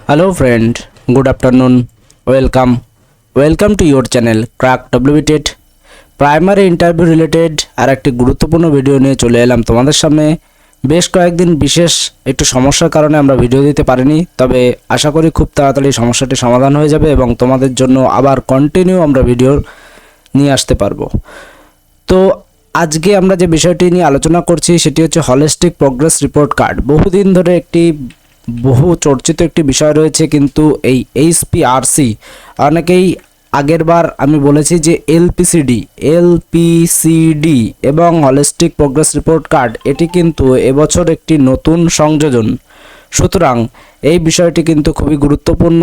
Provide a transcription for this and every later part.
Hello friend, good afternoon. Welcome to your channel Crack WBTET primary interview related আর একটি গুরুত্বপূর্ণ video নিয়ে চলে এলাম তোমাদের সামনে। বেশ কয়েকদিন বিশেষ একটু সমস্যার কারণে আমরা ভিডিও দিতে পারিনি, তবে আশা করি খুব তাড়াতাড়ি সমস্যাটি সমাধান হয়ে যাবে এবং তোমাদের জন্য আবার কন্টিনিউ আমরা ভিডিও নিয়ে আসতে পারবো। তো আজকে আমরা যে বিষয়টি নিয়ে আলোচনা করছি সেটি হচ্ছে হলিস্টিক প্রোগ্রেস রিপোর্ট কার্ড। বহুদিন ধরে বহু চর্চিত একটি বিষয় রয়েছে, কিন্তু এই HPRC অনেকেই আগের বার আমি বলেছি যে এলপিসিডি এবং হলিস্টিক প্রোগ্রেস রিপোর্ট কার্ড এটি কিন্তু এবছর একটি নতুন সংযোজন। সুতরাং এই বিষয়টি কিন্তু খুবই গুরুত্বপূর্ণ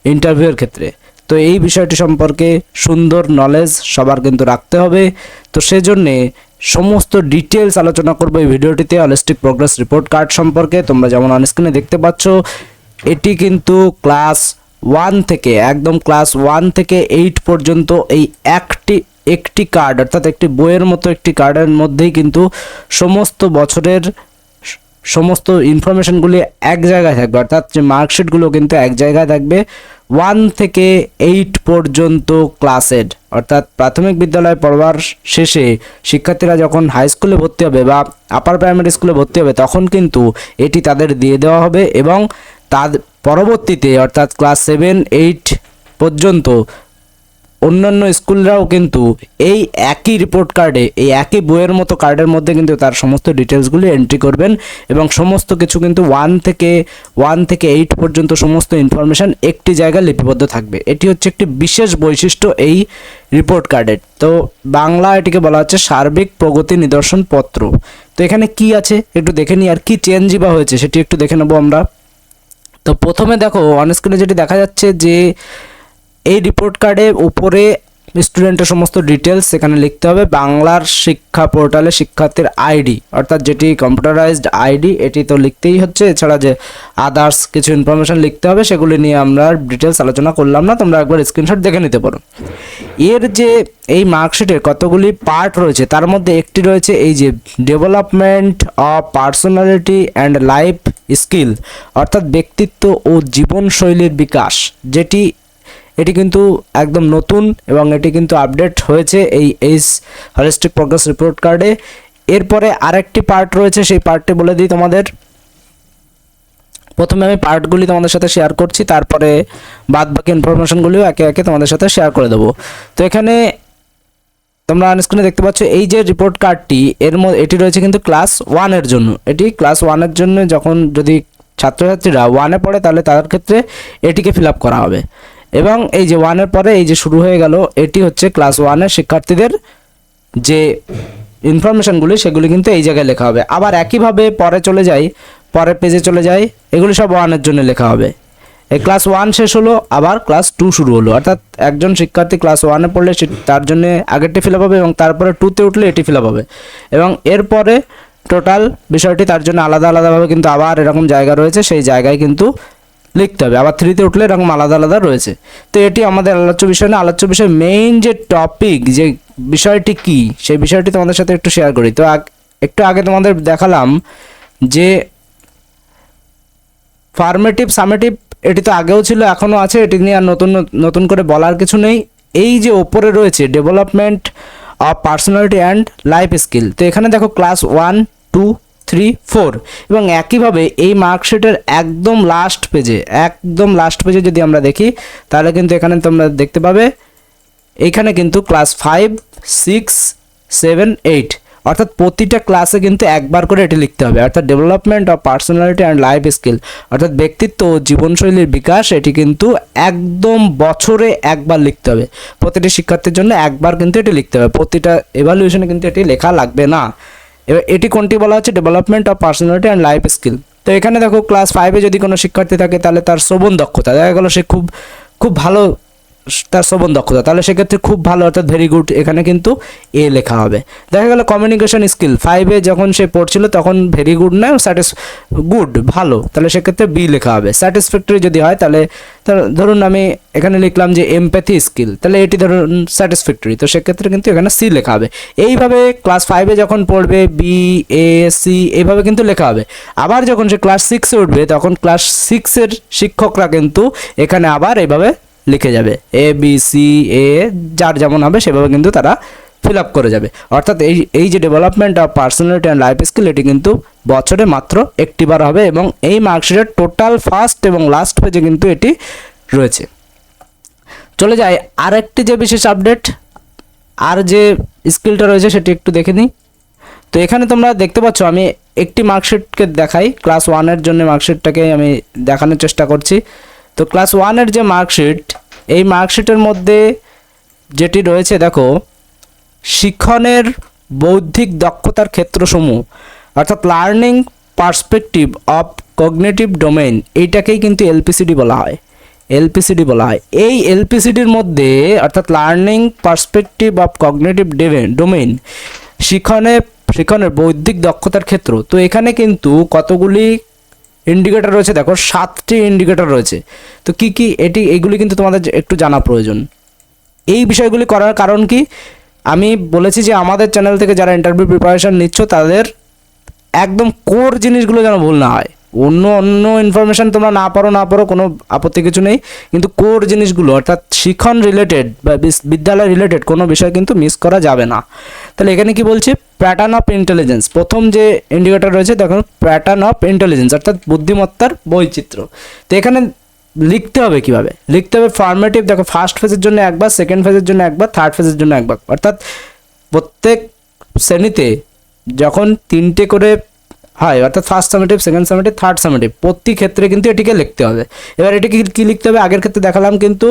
ইন্টারভিউয়ের ক্ষেত্রে। তো এই বিষয়টি সম্পর্কে সুন্দর নলেজ সবার কিন্তু রাখতে হবে। তো সেজন্যে সমস্ত ডিটেলস আলোচনা করব এই ভিডিওটিতে হলিস্টিক প্রোগ্রেস রিপোর্ট কার্ড সম্পর্কে। তোমরা যেমন অনস্ক্রিনে দেখতে পাচ্ছ, এটি কিন্তু ক্লাস 1 থেকে একদম ক্লাস 1 থেকে 8 পর্যন্ত এই একটি কার্ড, অর্থাৎ একটি বইয়ের মতো একটি কার্ডের মধ্যেই কিন্তু সমস্ত বছরের সমস্ত ইনফরমেশনগুলি এক জায়গায় থাকবে, অর্থাৎ যে মার্কশিটগুলো কিন্তু এক জায়গায় থাকবে। 1 থেকে 8 পর্যন্ত ক্লাসের, অর্থাৎ প্রাথমিক বিদ্যালয় পড়বার শেষে শিক্ষার্থীরা যখন হাই স্কুলে ভর্তি হবে বা আপার প্রাইমারি স্কুলে ভর্তি হবে তখন কিন্তু এটি তাদের দিয়ে দেওয়া হবে এবং তার পরবর্তীতে অর্থাৎ ক্লাস 7, 8 পর্যন্ত অন্যান্য স্কুলরাও কিন্তু এই একই রিপোর্ট কার্ডে, এই একই বইয়ের মতো কার্ডের মধ্যে কিন্তু তার সমস্ত ডিটেলসগুলি এন্ট্রি করবেন এবং সমস্ত কিছু কিন্তু 1 থেকে 8 পর্যন্ত সমস্ত ইনফরমেশন একটি জায়গায় লিপিবদ্ধ থাকবে। এটি হচ্ছে একটি বিশেষ বৈশিষ্ট্য এই রিপোর্ট কার্ডের। তো বাংলা এটিকে বলা হচ্ছে সার্বিক প্রগতি নিদর্শন পত্র। তো এখানে কি আছে একটু দেখে নিই, আর কি চেঞ্জই বা হয়েছে সেটি একটু দেখে নেবো আমরা। তো প্রথমে দেখো অনস্ক্রিনে যেটি দেখা যাচ্ছে যে এই রিপোর্ট কার্ডে উপরে স্টুডেন্টের সমস্ত ডিটেলস এখানে লিখতে হবে। বাংলার শিক্ষা পোর্টালে শিক্ষার্থীর আইডি, অর্থাৎ যেটি কম্পিউটারাইজড আইডি, এটি তো লিখতেই হচ্ছে। এছাড়া যে আদার্স কিছু ইনফরমেশন লিখতে হবে সেগুলি নিয়ে আমরা ডিটেলস আলোচনা করলাম না, তোমরা একবার স্ক্রিনশট দেখে নিতে পারো। এর যে এই মার্কশিটের কতগুলি পার্ট রয়েছে তার মধ্যে একটি রয়েছে এই যে development of personality and life skill, অর্থাৎ ব্যক্তিত্ব ও জীবনশৈলীর বিকাশ, এটি কিন্তু একদম নতুন এবং এটি কিন্তু আপডেট হয়েছে এই হলিস্টিক প্রোগ্রেস রিপোর্ট কার্ডে। এরপরে আরেকটি পার্ট রয়েছে, সেই পার্টটি বলে দিই তোমাদের। প্রথমে আমি পার্টগুলি তোমাদের সাথে শেয়ার করছি, তারপরে বাদ বাকি ইনফরমেশনগুলিও একে একে তোমাদের সাথে শেয়ার করে দেবো। তো এখানে তোমরা স্ক্রিনে দেখতে পাচ্ছ এই যে রিপোর্ট কার্ডটি, এটি রয়েছে কিন্তু ক্লাস 1 এর জন্য। এটি ক্লাস 1 এর জন্য যখন যদি ছাত্রছাত্রীরা 1-এ পড়ে তাহলে তাদের ক্ষেত্রে এটিকে ফিল আপ করা হবে। এবং এই যে 1-এর পরে এই যে শুরু হয়ে গেল, এটি হচ্ছে ক্লাস 1-এর শিক্ষার্থীদের যে ইনফরমেশনগুলি সেগুলি কিন্তু এই জায়গায় লেখা হবে। আবার একইভাবে পরের পেজে চলে যাই, এগুলি সব 1-এর জন্য লেখা হবে। এই ক্লাস 1 শেষ হলো, আবার ক্লাস 2 শুরু হলো, অর্থাৎ একজন শিক্ষার্থী ক্লাস 1-এ পড়লে তার জন্য আগেরটি ফিল আপ হবে এবং তারপরে 2-তে উঠলে এটি ফিল আপ হবে এবং এরপরে টোটাল বিষয়টি তার জন্য আলাদাভাবে কিন্তু আবার এরকম জায়গা রয়েছে, সেই জায়গায় কিন্তু লিখতে হবে। আবার 3-তে উঠলে এরকম আলাদা রয়েছে। তো এটি আমাদের আলোচ্য বিষয় না। আলোচ্য বিষয় মেইন যে টপিক, যে বিষয়টি কি সেই বিষয়টি তোমাদের সাথে একটু শেয়ার করি। তো একটু আগে তোমাদের দেখালাম যে ফর্মেটিভ সামেটিভ, এটি তো আগেও ছিল এখনও আছে, এটি নিয়ে আর নতুন করে বলার কিছু নেই। এই যে ওপরে রয়েছে development of personality and life skill, তো এখানে দেখো ক্লাস 1, 2, 3, 4 এবং একইভাবে এই মার্কশিটের একদম লাস্ট পেজে যদি আমরা দেখি তাহলে কিন্তু এখানে তোমরা দেখতে পাবে এইখানে কিন্তু ক্লাস 5, 6, 7, 8 অর্থাৎ প্রতিটা ক্লাসে কিন্তু একবার করে এটি লিখতে হবে, অর্থাৎ development of personality and life skill, অর্থাৎ ব্যক্তিত্ব ও জীবনশৈলীর বিকাশ, এটি কিন্তু একদম বছরে একবার লিখতে হবে। প্রতিটি শিক্ষার্থীর জন্য একবার কিন্তু এটি লিখতে হবে, প্রতিটা এভালুয়েশনে কিন্তু এটি লেখা লাগবে না। এবার এটি কোনটি বলা হচ্ছে? Development of personality and life skill. তো এখানে দেখো ক্লাস 5-এ যদি কোনো শিক্ষার্থী থাকে তাহলে তার শ্রবণ দক্ষতা দেখা গেল সে খুব ভালো তার শ্রবণ দক্ষতা, তাহলে সেক্ষেত্রে খুব ভালো অর্থাৎ ভেরি গুড, এখানে কিন্তু এ লেখা হবে। দেখা গেল কমিউনিকেশন স্কিল 5-এ যখন সে পড়ছিল তখন ভেরি গুড না গুড ভালো, তাহলে সেক্ষেত্রে বি লেখা হবে। স্যাটিসফ্যাক্টরি যদি হয় তাহলে ধরুন আমি এখানে লিখলাম যে এমপ্যাথি স্কিল, তাহলে এটি ধরুন স্যাটিসফ্যাক্টরি, তো সেক্ষেত্রে কিন্তু এখানে সি লেখা হবে। এইভাবে ক্লাস 5-এ যখন পড়বে বি এ সি এইভাবে কিন্তু লেখা হবে। আবার যখন সে ক্লাস 6-এ উঠবে তখন ক্লাস 6-এর শিক্ষকরা কিন্তু এখানে আবার এইভাবে লিখে যাবে এ বি সি এ, যার যেমন হবে সেভাবে কিন্তু তারা ফিল আপ করে যাবে। অর্থাৎ এই যে development of personality and life skill এটি কিন্তু বছরে মাত্র একটিবার হবে এবং এই মার্কশিটের টোটাল ফার্স্ট এবং লাস্ট পেজে কিন্তু এটি রয়েছে। চলে যায় আরেকটি যে বিশেষ আপডেট, আর যে স্কিলটা রয়েছে সেটি একটু দেখে নিই। তো এখানে তোমরা দেখতে পাচ্ছ আমি একটি মার্কশিটকে দেখাই, ক্লাস 1-এর জন্য মার্কশিটটাকে আমি দেখানোর চেষ্টা করছি। তো ক্লাস 1-এর যে মার্কশিট, এই মার্কশিটের মধ্যে যেটি রয়েছে দেখো, শিক্ষণের বৌদ্ধিক দক্ষতার ক্ষেত্রসমূহ অর্থাৎ learning perspective of cognitive domain, এইটাকেই কিন্তু এলপিসিডি বলা হয়। এলপিসিডি বলা হয়। এই এলপিসিডির মধ্যে অর্থাৎ learning perspective of cognitive domain শিক্ষণের বৌদ্ধিক দক্ষতার ক্ষেত্র। তো এখানে কিন্তু কতগুলি ইন্ডিকেটর রয়েছে দেখো, 7টি ইন্ডিকেটর রয়েছে। তো কি কি এইগুলি কিন্তু তোমাদের একটু জানা প্রয়োজন। এই বিষয়গুলি করার কারণ কি, আমি বলেছি যে আমাদের চ্যানেল থেকে যারা ইন্টারভিউ প্রিপারেশন নিচ্ছ তাদের একদম কোর জিনিসগুলো যেন ভুল না হয়। অন্য ইনফরমেশান তোমরা না পারো কোনো আপত্তি কিছু নেই, কিন্তু কোর জিনিসগুলো অর্থাৎ শিক্ষণ রিলেটেড বা বিদ্যালয় রিলেটেড কোনো বিষয় কিন্তু মিস করা যাবে না। তাহলে এখানে কি বলছে, প্যাটার্ন অফ ইন্টেলিজেন্স, প্রথম যে ইন্ডিকেটর রয়েছে দেখুন প্যাটার্ন অফ ইন্টেলিজেন্স অর্থাৎ বুদ্ধিমত্তার বৈচিত্র্য। তো এখানে লিখতে হবে কিভাবে, লিখতে হবে ফর্মেটিভ, দেখো ফার্স্ট ফেজের জন্য একবার, সেকেন্ড ফেজের জন্য একবার, থার্ড ফেজের জন্য একবার, অর্থাৎ প্রত্যেক শ্রেণীতে যখন 3টে করে হয় অর্থাৎ first summative, second summative, third summative, প্রতি ক্ষেত্রে কিন্তু এটিকে লিখতে হবে। এবার এটিকে কী লিখতে হবে, আগের ক্ষেত্রে দেখালাম কিন্তু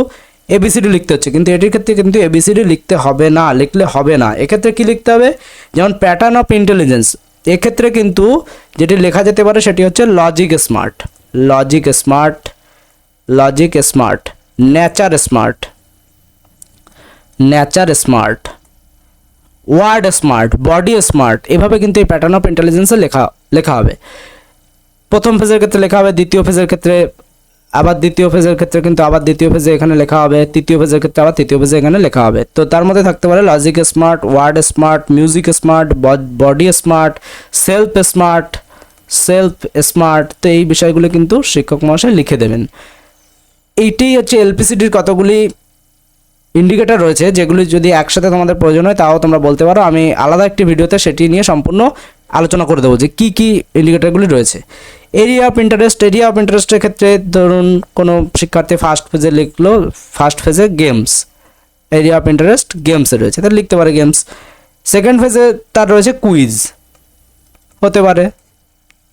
এবিসিডি লিখতে হচ্ছে, কিন্তু এটির ক্ষেত্রে কিন্তু এবিসিডি লিখতে হবে না, লিখলে হবে না। এক্ষেত্রে কী লিখতে হবে, যেমন প্যাটার্ন অফ ইন্টেলিজেন্স, এক্ষেত্রে কিন্তু যেটি লেখা যেতে পারে সেটি হচ্ছে logic smart, nature smart, word smart, body smart, এভাবে কিন্তু এই প্যাটার্ন অফ ইন্টেলিজেন্সে লেখা হবে। প্রথম ফেজের ক্ষেত্রে লেখা হবে, দ্বিতীয় ফেজের ক্ষেত্রে আবার দ্বিতীয় ফেজের ক্ষেত্রে কিন্তু আবার দ্বিতীয় ফেজে এখানে লেখা হবে, তৃতীয় ফেজের ক্ষেত্রে আবার তৃতীয় ফেজে এখানে লেখা হবে। তো তার মধ্যে থাকতে পারে logic smart, word smart, music smart, body smart, self smart. তো এই বিষয়গুলো কিন্তু শিক্ষক মহাশয় লিখে দেবেন। এইটাই হচ্ছে এলপিসিডির কতগুলি ইন্ডিকেটর রয়েছে, যেগুলি যদি একসাথে তোমাদের প্রয়োজন হয় তাও তোমরা বলতে পারো, আমি আলাদা একটি ভিডিওতে সেটি নিয়ে সম্পূর্ণ আলোচনা করে দেবো যে কী কী ইন্ডিকেটরগুলি রয়েছে। এরিয়া অফ ইন্টারেস্টের ক্ষেত্রে ধরুন কোনো শিক্ষার্থী ফার্স্ট ফেজে লিখলো, ফার্স্ট ফেজে গেমস, এরিয়া অফ ইন্টারেস্ট গেমসে রয়েছে, তাহলে লিখতে পারে গেমস। সেকেন্ড ফেজে তার রয়েছে কুইজ হতে পারে,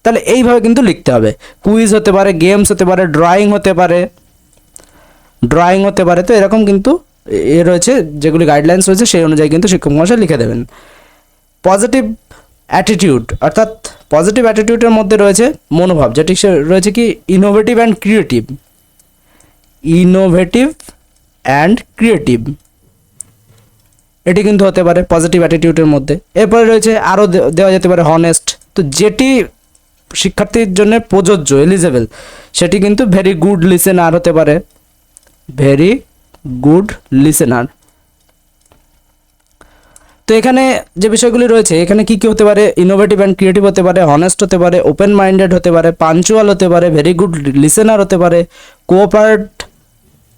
তাহলে এইভাবে কিন্তু লিখতে হবে। কুইজ হতে পারে, গেমস হতে পারে, ড্রয়িং হতে পারে। তো এরকম কিন্তু রয়েছে, যেগুলি গাইডলাইন্স রয়েছে সেই অনুযায়ী কিন্তু শিক্ষক মহাশয় লিখে দেবেন। পজিটিভ অ্যাটিটিউড, অর্থাৎ পজিটিভ অ্যাটিটিউডের মধ্যে রয়েছে মনোভাব, যেটি রয়েছে কি ইনোভেটিভ অ্যান্ড ক্রিয়েটিভ, এটি কিন্তু হতে পারে পজিটিভ অ্যাটিটিউডের মধ্যে। এরপরে রয়েছে আরও দেওয়া যেতে পারে হনেস্ট, তো যেটি শিক্ষার্থীর জন্য প্রযোজ্য এলিজেবল সেটি কিন্তু ভেরি গুড লিসেনার হতে পারে, ভেরি গুড লিসেনার। তো এখানে যে বিষয়গুলি রয়েছে এখানে কি কি হতে পারে, ইনোভেটিভ অ্যান্ড ক্রিয়েটিভ হতে পারে, হনেস্ট হতে পারে, ওপেন মাইন্ডেড হতে পারে, পাঞ্চুয়াল হতে পারে, ভেরি গুড লিসেনার হতে পারে,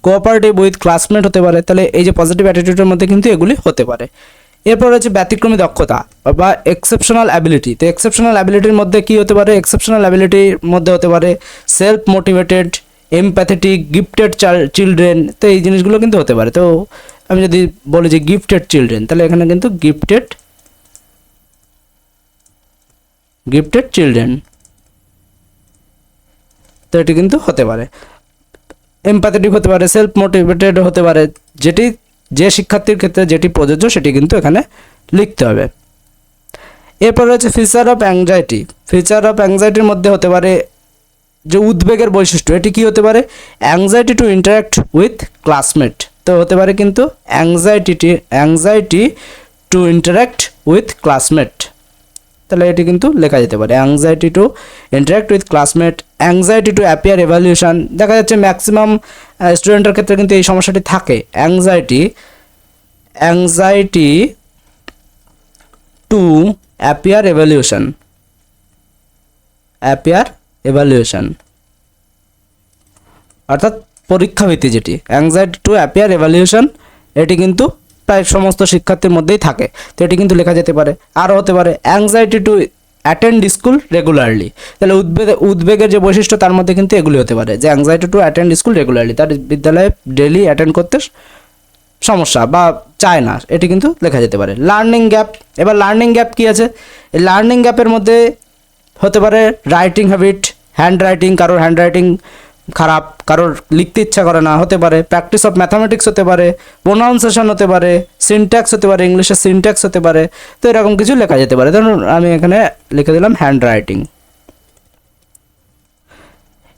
কোঅপারেটিভ উইথ ক্লাসমেট হতে পারে। তাহলে এই যে পজিটিভ অ্যাটিটিউডের মধ্যে কিন্তু এগুলি হতে পারে। এরপর রয়েছে ব্যতিক্রমী দক্ষতা বা এক্সেপশনাল অ্যাবিলিটি। তো এক্সেপশনাল অ্যাবিলিটির মধ্যে কি হতে পারে, এক্সেপশনাল অ্যাবিলিটির মধ্যে হতে পারে self motivated, empathetic, gifted children. তো এই জিনিসগুলো কিন্তু হতে পারে। তো আমি যদি বলি যে গিফটেড চিলড্রেন, তাহলে এখানে কিন্তু গিফটেড চিলড্রেন, তো এটি কিন্তু হতে পারে। এমপ্যাথেটিক হতে পারে, সেলফ মোটিভেটেড হতে পারে, যেটি যে শিক্ষার্থীর ক্ষেত্রে যেটি প্রযোজ্য সেটি কিন্তু এখানে লিখতে হবে। এরপর রয়েছে ফিচার অফ অ্যাংজাইটির মধ্যে হতে পারে যে উদ্বেগের বৈশিষ্ট্য, এটি কি হতে পারে, anxiety two interact with classmate, তো হতে পারে কিন্তু anxiety two interact with classmate, তাহলে এটি কিন্তু লেখা যেতে পারে anxiety two interact with classmate, anxiety to appear এভালিউশন। দেখা যাচ্ছে ম্যাক্সিমাম স্টুডেন্টের ক্ষেত্রে কিন্তু এই সমস্যাটি থাকে, অ্যাংজাইটি টু অ্যাপিয়ার এভালিউশন অর্থাৎ পরীক্ষাভীতি, যেটি অ্যাংজাইটি টু অ্যাপিয়ার এভালিউশন, এটি কিন্তু প্রায় সমস্ত শিক্ষার্থীর মধ্যেই থাকে। তো এটি কিন্তু লেখা যেতে পারে। আরও হতে পারে anxiety to attend school regularly, তাহলে উদ্বেগের যে বৈশিষ্ট্য তার মধ্যে কিন্তু এগুলি হতে পারে, যে anxiety to attend school regularly, তার বিদ্যালয়ে ডেলি অ্যাটেন্ড করতে সমস্যা বা চায় না, এটি কিন্তু লেখা যেতে পারে। লার্নিং গ্যাপ, এবার লার্নিং গ্যাপ কী আছে? এই লার্নিং গ্যাপের মধ্যে হতে পারে রাইটিং হ্যাবিট, হ্যান্ড রাইটিং, কারোর হ্যান্ড রাইটিং খারাপ, কারোর লিখতে ইচ্ছা করে না, হতে পারে প্র্যাকটিস অফ ম্যাথামেটিক্স হতে পারে, প্রোনাউন্সিয়েশন হতে পারে, সিনট্যাক্স হতে পারে, ইংলিশের সিনট্যাক্স হতে পারে। তো এরকম কিছু লেখা যেতে পারে। ধরুন আমি এখানে লিখে দিলাম হ্যান্ড রাইটিং।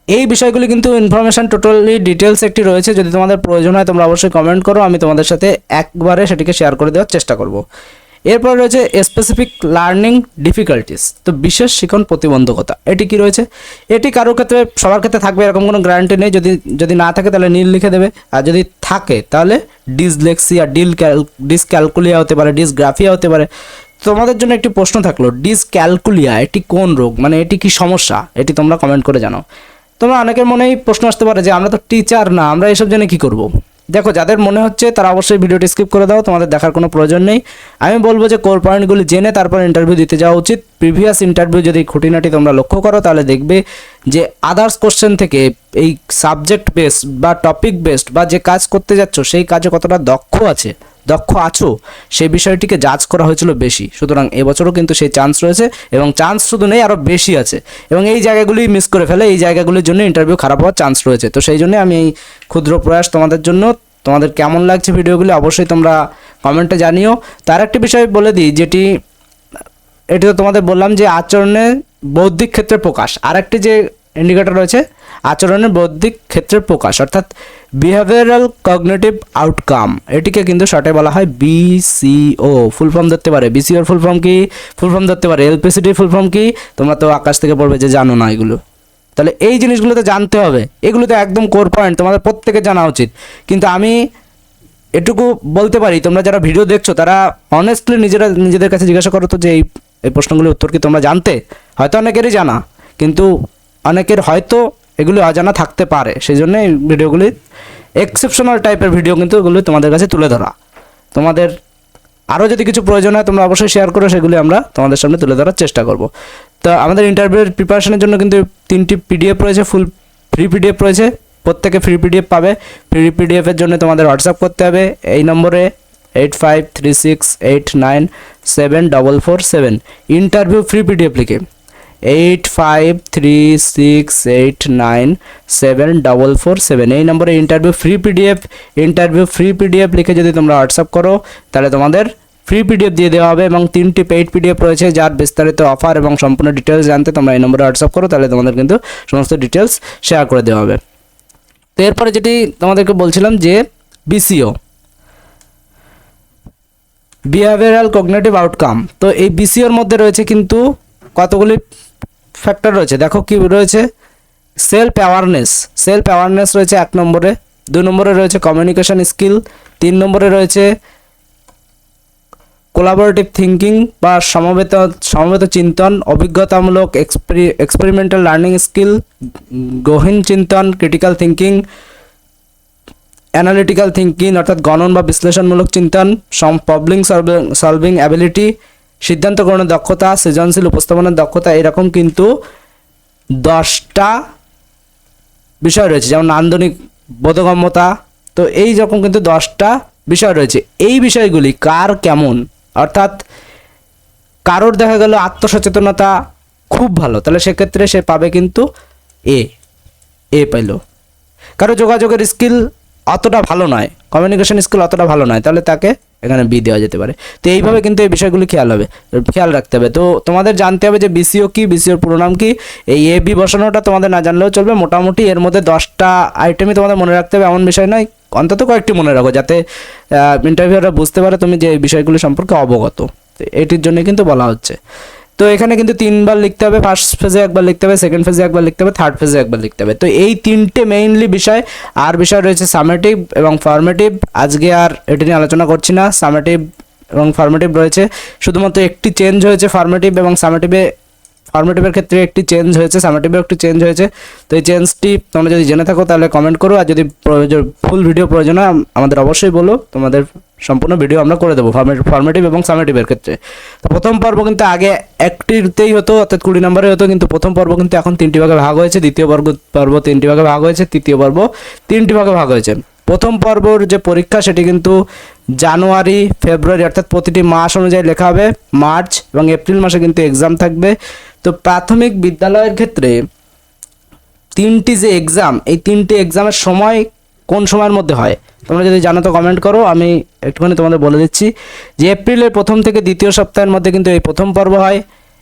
এই বিষয়গুলি কিন্তু ইনফরমেশান টোটালি ডিটেলস একটি রয়েছে, যদি তোমাদের প্রয়োজন হয় তোমরা অবশ্যই কমেন্ট করো, আমি তোমাদের সাথে একবারে সেটিকে শেয়ার করে দেওয়ার চেষ্টা করব। এরপর রয়েছে স্পেসিফিক লার্নিং ডিফিকাল্টিস, তো বিশেষ শিখন প্রতিবন্ধকতা, এটি কি রয়েছে? এটি কারোর ক্ষেত্রে সবার ক্ষেত্রে থাকবে এরকম কোনো গ্যারান্টি নেই, যদি না থাকে তাহলে নীল লিখে দেবে, আর যদি থাকে তাহলে ডিসলেক্সিয়া, ডিসক্যালকুলিয়া হতে পারে, ডিসগ্রাফিয়া হতে পারে। তোমাদের জন্য একটি প্রশ্ন থাকলো, ডিসক্যালকুলিয়া এটি কোন রোগ, মানে এটি কি সমস্যা, এটি তোমরা কমেন্ট করে জানাও। তোমরা অনেকের মনেই প্রশ্ন আসতে পারে যে আমরা তো টিচার না, আমরা এসব জেনে কী করব। দেখো, যাদের মনে হচ্ছে তারা অবশ্যই ভিডিওটি স্কিপ করে দাও, তোমাদের দেখার কোনো প্রয়োজন নেই। আমি বলবো যে কোর পয়েন্টগুলি জেনে তারপর ইন্টারভিউ দিতে যাওয়া উচিত। প্রিভিয়াস ইন্টারভিউ যদি খুঁটিনাটি তোমরা লক্ষ্য করো তাহলে দেখবে যে আদার্স কোশ্চেন থেকে এই সাবজেক্ট বেসড বা টপিক বেসড বা যে কাজ করতে যাচ্ছ সেই কাজে কতটা দক্ষ আছো সেই বিষয়টিকে জাজ করা হয়েছিল বেশি। সুতরাং এবছরও কিন্তু সেই চান্স রয়েছে, এবং চান্স শুধু নেই, আরও বেশি আছে, এবং এই জায়গাগুলি মিস করে ফেলে, এই জায়গাগুলির জন্য ইন্টারভিউ খারাপ হওয়ার চান্স রয়েছে। তো সেই জন্য আমি এই ক্ষুদ্র প্রয়াস তোমাদের জন্য। তোমাদের কেমন লাগছে ভিডিওগুলি অবশ্যই তোমরা কমেন্টে জানিও। তার একটি বিষয় বলে দিই, এটি তো তোমাদের বললাম যে আচরণের বৌদ্ধিক ক্ষেত্রে প্রকাশ, আর একটি যে ইন্ডিকেটর রয়েছে আচরণের বৌদ্ধিক ক্ষেত্রের প্রকাশ, অর্থাৎ বিহেভিয়ারাল কগনিটিভ আউটকাম, এটিকে কিন্তু শর্টে বলা হয় BCO। ফুল ফর্ম ধরতে পারে BCOর ফুল ফর্ম ধরতে পারে LPCD ফুল ফর্ম কি, তোমরা তো আকাশ থেকে পড়বে যে জানো না এগুলো, তাহলে এই জিনিসগুলো তো জানতে হবে, এগুলো তো একদম কোর পয়েন্ট, তোমাদের প্রত্যেকে জানা উচিত। কিন্তু আমি এটুকু বলতে পারি, তোমরা যারা ভিডিও দেখছো তারা অনেস্টলি নিজেদের কাছে জিজ্ঞাসা করো তো যে এই প্রশ্নগুলোর উত্তর কি তোমরা জানতে? হয়তো অনেকেরই জানা, কিন্তু অনেকের হয়তো এগুলি অজানা থাকতে পারে, সেই জন্য এই ভিডিওগুলি এক্সেপশনাল টাইপের ভিডিও, কিন্তু এগুলি তোমাদের কাছে তুলে ধরা। তোমাদের আরও যদি কিছু প্রয়োজন হয় তোমরা অবশ্যই শেয়ার করো, সেগুলি আমরা তোমাদের সামনে তুলে ধরার চেষ্টা করব। তো আমাদের ইন্টারভিউর প্রিপারেশনের জন্য কিন্তু 3টি PDF রয়েছে, ফুল ফ্রি PDF রয়েছে, প্রত্যেকে ফ্রি PDF পাবে। ফ্রি PDFের জন্য তোমাদের হোয়াটসঅ্যাপ করতে হবে এই নম্বরে 8536897447, ইন্টারভিউ ফ্রি PDF লিখে 8536897447, এই নম্বরে ইন্টারভিউ ফ্রি পিডিএফ লিখে যদি তোমরা হোয়াটসঅ্যাপ করো তাহলে তোমাদের ফ্রি PDF দিয়ে দেওয়া হবে, এবং 3টি পেইড PDF রয়েছে যার বিস্তারিত অফার এবং সম্পূর্ণ ডিটেলস জানতে তোমরা এই নম্বরে হোয়াটসঅ্যাপ করো, তাহলে তোমাদের কিন্তু সমস্ত ডিটেলস শেয়ার করে দেওয়া হবে। তো এরপরে যেটি তোমাদেরকে বলছিলাম যে BCO, বিহেভিয়ারাল কগনিটিভ আউটকাম, তো এই BCOর মধ্যে রয়েছে কিন্তু কতগুলি ফ্যাক্টর রয়েছে। দেখো কি রয়েছে, সেলফ অ্যাওয়ারনেস রয়েছে 1 নম্বরে, 2 নম্বরে রয়েছে কমিউনিকেশন স্কিল, 3 নম্বরে রয়েছে কোলাবোরেটিভ থিঙ্কিং বা সমবেত চিন্তন, অভিজ্ঞতামূলক এক্সপেরিমেন্টাল লার্নিং স্কিল, গহীন চিন্তন, ক্রিটিক্যাল থিঙ্কিং, অ্যানালিটিক্যাল থিঙ্কিং অর্থাৎ গণন বা বিশ্লেষণমূলক চিন্তন, প্রবলেম সলভিং অ্যাবিলিটি, সিদ্ধান্ত গ্রহণের দক্ষতা, সৃজনশীল উপস্থাপনের দক্ষতা, এরকম কিন্তু 10টা বিষয় রয়েছে, যেমন নান্দনিক বোধগম্যতা। তো এই রকম কিন্তু 10টা বিষয় রয়েছে। এই বিষয়গুলি কার কেমন, অর্থাৎ কারোর দেখা গেল আত্মসচেতনতা খুব ভালো, তাহলে সেক্ষেত্রে সে পাবে কিন্তু এ পাইল। কারো যোগাযোগের স্কিল অতটা ভালো নয়, কমিউনিকেশন স্কিল অতটা ভালো নয়, তাহলে তাকে এখানে B দেওয়া যেতে পারে। তো এইভাবে কিন্তু এই বিষয়গুলি খেয়াল রাখতে হবে। তো তোমাদের জানতে হবে যে BCO কি, BCOর পুরো নাম কি। এই AB বসানোটা তোমাদের না জানলেও চলবে, মোটামুটি এর মধ্যে 10টা আইটেমই তোমাদের মনে রাখতে হবে এমন বিষয় নয়, অন্তত কয়েকটি মনে রাখো, যাতে ইন্টারভিউরা বুঝতে পারে তুমি যে এই বিষয়গুলি সম্পর্কে অবগত। তো এটির জন্য কিন্তু বলা হচ্ছে। তো এখানে কিন্তু 3বার লিখতে হবে, ফার্স্ট ফেজে একবার লিখতে হবে, সেকেন্ড ফেজে একবার লিখতে হবে, থার্ড ফেজে একবার লিখতে হবে। তো এই 3টে মেইনলি বিষয়। আর বিষয় রয়েছে সামেটিভ এবং ফর্মেটিভ, আজকে আর এটি নিয়ে আলোচনা করছি না। সামেটিভ এবং ফর্মেটিভ রয়েছে, শুধুমাত্র একটি চেঞ্জ হয়েছে ফর্মেটিভ এবং ফর্মেটিভের ক্ষেত্রে একটি চেঞ্জ হয়েছে, সামেটিভের একটি চেঞ্জ হয়েছে। তো এই চেঞ্জটি তোমরা যদি জেনে থাকো তাহলে কমেন্ট করো, আর যদি ফুল ভিডিও প্রয়োজন হয় আমাদের অবশ্যই বলো, তোমাদের সম্পূর্ণ ভিডিও আমরা করে দেবো ফর্মেটিভ এবং সামেটিভের ক্ষেত্রে। তো প্রথম পর্ব কিন্তু আগে একটিতেই হতো, অর্থাৎ 20 নম্বরে হতো, কিন্তু প্রথম পর্ব কিন্তু এখন 3টি ভাগে ভাগ হয়েছে, দ্বিতীয় পর্ব 3টি ভাগে ভাগ হয়েছে, তৃতীয় পর্ব 3টি ভাগে ভাগ হয়েছে। প্রথম পর্বর যে পরীক্ষা সেটি কিন্তু জানুয়ারি ফেব্রুয়ারি অর্থাৎ প্রতিটি মাস অনুযায়ী লেখা হবে, মার্চ এবং এপ্রিল মাসে কিন্তু এক্সাম থাকবে। তো প্রাথমিক বিদ্যালয়ের ক্ষেত্রে 3টি যে এক্সাম, এই 3টি এক্সামের সময় কোন সময়ের মধ্যে হয় তোমরা যদি জানো তো কমেন্ট করো, আমি একটুখানি তোমাদের বলে দিচ্ছি যে এপ্রিলের প্রথম থেকে দ্বিতীয় সপ্তাহের মধ্যে কিন্তু এই প্রথম পর্ব হয়,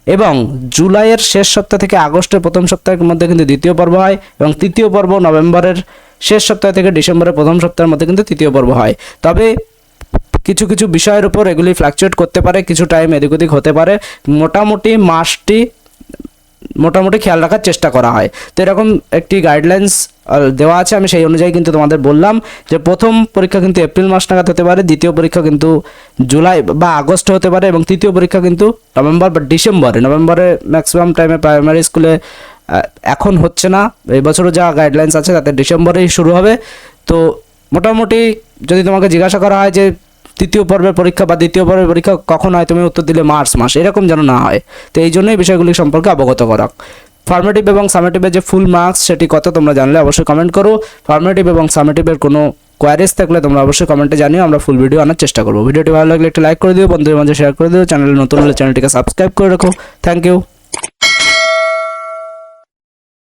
এবং জুলাইয়ের শেষ সপ্তাহ থেকে আগস্টের প্রথম সপ্তাহের মধ্যে কিন্তু দ্বিতীয় পর্ব হয়, এবং তৃতীয় পর্ব নভেম্বরের শেষ সপ্তাহ থেকে ডিসেম্বরের প্রথম সপ্তাহের মধ্যে কিন্তু তৃতীয় পর্ব হয়। তবে কিছু কিছু বিষয়ের উপর এগুলি ফ্ল্যাকচুয়েট করতে পারে, কিছু টাইম এদিক ওদিক হতে পারে, মোটামুটি মাসটি মোটামুটি খেয়াল রাখার চেষ্টা করা হয়। তো এরকম একটি গাইডলাইন্স দেওয়া আছে, আমি সেই অনুযায়ী কিন্তু তোমাদের বললাম যে প্রথম পরীক্ষা কিন্তু এপ্রিল মাস নাগাদ হতে পারে, দ্বিতীয় পরীক্ষা কিন্তু জুলাই বা আগস্ট হতে পারে, এবং তৃতীয় পরীক্ষা কিন্তু নভেম্বর বা ডিসেম্বরে। নভেম্বরে ম্যাক্সিমাম টাইমে প্রাইমারি স্কুলে এখন হচ্ছে না, এই বছরও যা গাইডলাইন্স আছে তাতে ডিসেম্বরেই শুরু হবে। তো মোটামুটি যদি তোমাকে জিজ্ঞাসা করা হয় যে তৃতীয় পর্বের পরীক্ষা বা দ্বিতীয় পর্বের পরীক্ষা কখন হয়, তুমি উত্তর দিলে মার্চ মাস, এরকম যেন না হয়। তো এই জন্যই বিষয়গুলি সম্পর্কে অবগত করা। ফর্মেটিভ এবং সামেটিভের যে ফুল মার্কস সেটি কত তোমরা জানলে অবশ্যই কমেন্ট করো। ফর্মেটিভ এবং সামেটিভের কোনো কোয়ারিজ থাকলে তোমরা অবশ্যই কমেন্টে জানিও, আমরা ফুল ভিডিও আনার চেষ্টা করবো। ভিডিওটি ভালো লাগলে একটু লাইক করে দিও, বন্ধুদের মাঝে শেয়ার করে দিও, চ্যানেলে নতুন হলে চ্যানেলটিকে সাবস্ক্রাইব করে রাখো। Thank you.